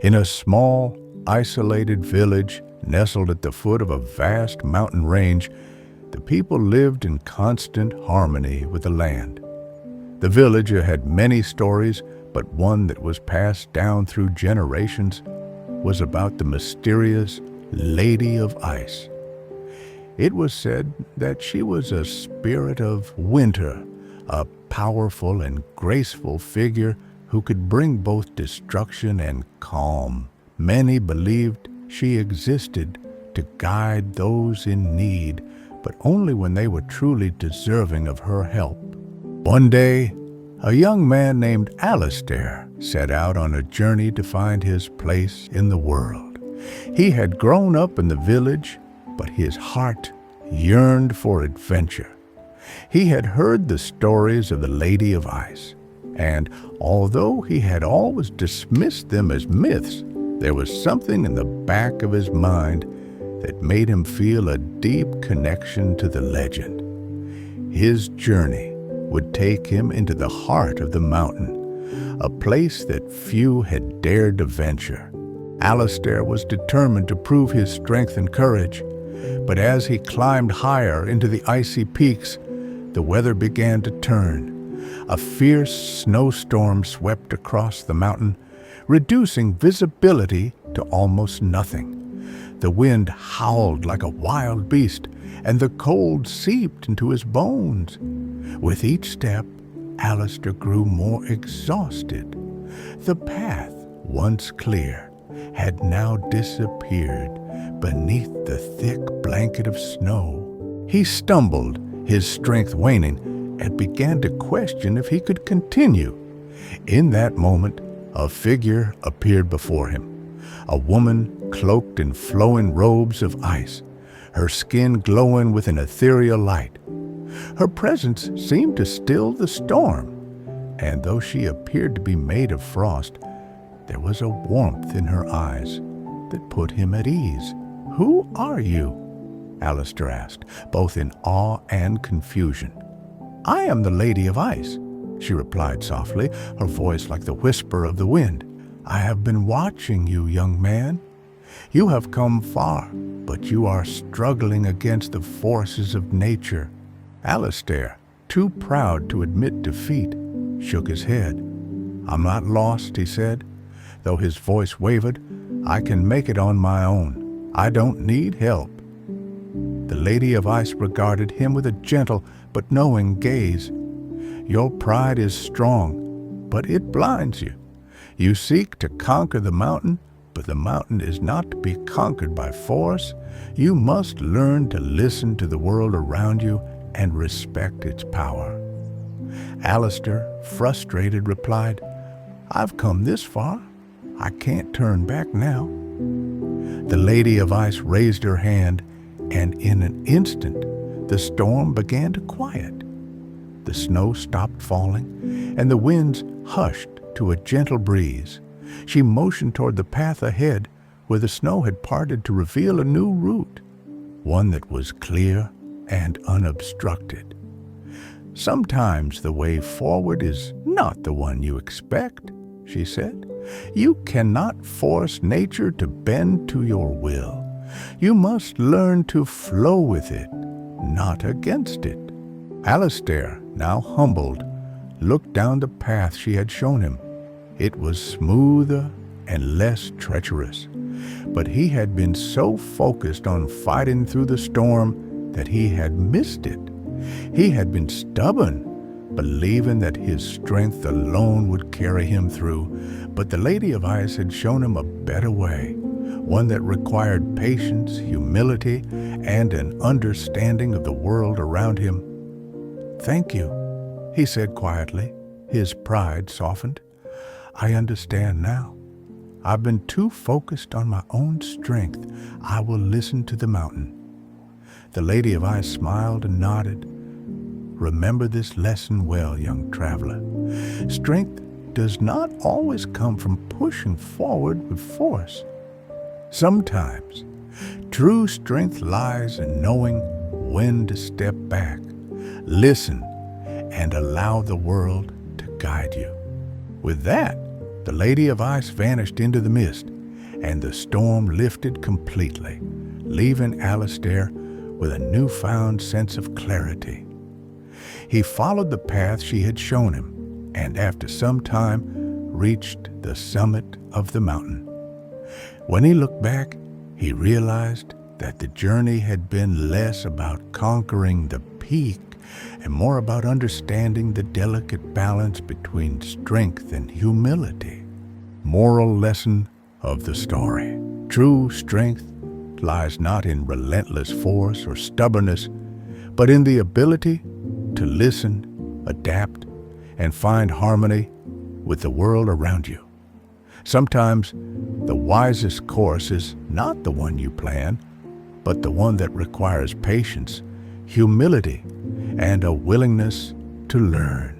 In a small, isolated village nestled at the foot of a vast mountain range, the people lived in constant harmony with the land. The village had many stories, but one that was passed down through generations was about the mysterious Lady of Ice. It was said that she was a spirit of winter, a powerful and graceful figure who could bring both destruction and calm. Many believed she existed to guide those in need, but only when they were truly deserving of her help. One day, a young man named Alistair set out on a journey to find his place in the world. He had grown up in the village, but his heart yearned for adventure. He had heard the stories of the Lady of Ice, and although he had always dismissed them as myths, there was something in the back of his mind that made him feel a deep connection to the legend. His journey would take him into the heart of the mountain, a place that few had dared to venture. Alistair was determined to prove his strength and courage, but as he climbed higher into the icy peaks, the weather began to turn. A fierce snowstorm swept across the mountain, reducing visibility to almost nothing. The wind howled like a wild beast, and the cold seeped into his bones. With each step, Alistair grew more exhausted. The path, once clear, had now disappeared beneath the thick blanket of snow. He stumbled, his strength waning, and began to question if he could continue. In that moment, a figure appeared before him, a woman cloaked in flowing robes of ice, her skin glowing with an ethereal light. Her presence seemed to still the storm, and though she appeared to be made of frost, there was a warmth in her eyes that put him at ease. "Who are you?" Alistair asked, both in awe and confusion. "I am the Lady of Ice," she replied softly, her voice like the whisper of the wind. "I have been watching you, young man. You have come far, but you are struggling against the forces of nature." Alistair, too proud to admit defeat, shook his head. "I'm not lost," he said. Though his voice wavered, "I can make it on my own. I don't need help." The Lady of Ice regarded him with a gentle but knowing gaze. "Your pride is strong, but it blinds you. You seek to conquer the mountain, but the mountain is not to be conquered by force. You must learn to listen to the world around you and respect its power." Alistair, frustrated, replied, "I've come this far. I can't turn back now." The Lady of Ice raised her hand, and in an instant, the storm began to quiet. The snow stopped falling, and the winds hushed to a gentle breeze. She motioned toward the path ahead, where the snow had parted to reveal a new route, one that was clear and unobstructed. "Sometimes the way forward is not the one you expect," she said. "You cannot force nature to bend to your will. You must learn to flow with it, not against it." Alistair, now humbled, looked down the path she had shown him. It was smoother and less treacherous, but he had been so focused on fighting through the storm that he had missed it. He had been stubborn, believing that his strength alone would carry him through, but the Lady of Ice had shown him a better way, one that required patience, humility, and an understanding of the world around him. "Thank you," he said quietly, his pride softened. "I understand now. I've been too focused on my own strength. I will listen to the mountain." The Lady of Ice smiled and nodded. "Remember this lesson well, young traveler. Strength does not always come from pushing forward with force. Sometimes, true strength lies in knowing when to step back, listen, and allow the world to guide you." With that, The Lady of Ice vanished into the mist, and the storm lifted completely, leaving Alistair with a newfound sense of clarity. He followed the path she had shown him, and after some time reached the summit of the mountain. When he looked back, he realized that the journey had been less about conquering the peak and more about understanding the delicate balance between strength and humility. Moral lesson of the story: true strength lies not in relentless force or stubbornness, but in the ability to listen, adapt, and find harmony with the world around you. Sometimes the wisest course is not the one you plan, but the one that requires patience, humility, and a willingness to learn.